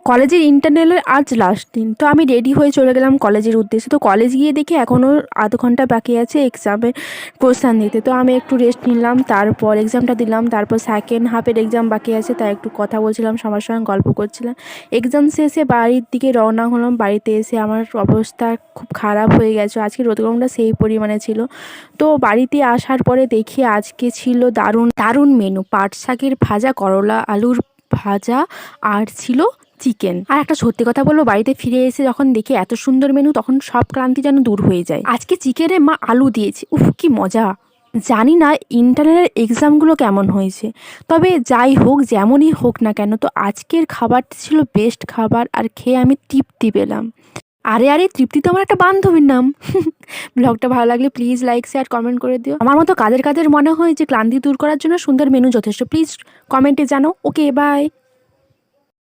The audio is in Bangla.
কলেজের ইন্টারনালের আজ লাস্ট দিন, তো আমি রেডি হয়ে চলে গেলাম কলেজের উদ্দেশ্যে। তো কলেজ গিয়ে দেখি এখনও আধ ঘন্টা বাকি আছে এক্সামের কোশ্চেন দিতে। তো আমি একটু রেস্ট নিলাম, তারপর এক্সামটা দিলাম। তারপর সেকেন্ড হাফের এক্সাম বাকি আছে, তাই একটু কথা বলছিলাম, সবার সঙ্গে গল্প করছিলাম। এক্সাম শেষে বাড়ির দিকে রওনা হলাম। বাড়িতে এসে আমার অবস্থা খুব খারাপ হয়ে গেছে, আজকে রোদ গরমটা সেই পরিমাণে ছিল। তো বাড়িতে আসার পরে দেখি আজকে ছিল দারুণ দারুণ মেনু, পাট শাকের ভাজা, করলা আলুর ভাজা, আর ছিল চিকেন। আর একটা সত্যি কথা বলবো, বাড়িতে ফিরে এসে যখন দেখি এত সুন্দর মেনু, তখন সব ক্লান্তি যেন দূর হয়ে যায়। আজকে চিকেনে মা আলু দিয়েছে, উফ কি মজা! জানি না ইন্টারনালের এক্সামগুলো কেমন হয়েছে, তবে যাই হোক, যেমনই হোক না কেন, তো আজকের খাবারটি ছিল বেস্ট খাবার, আর খেয়ে আমি তৃপ্তি পেলাম। আরে আরে, তৃপ্তি তো আমার একটা বান্ধবীর নাম। ব্লগটা ভালো লাগলে প্লিজ লাইক শেয়ার কমেন্ট করে দিও। আমার মতো কাদের কাদের মনে হয় যে ক্লান্তি দূর করার জন্য সুন্দর মেনু যথেষ্ট, প্লিজ কমেন্টে জানাও। ওকে, বাই।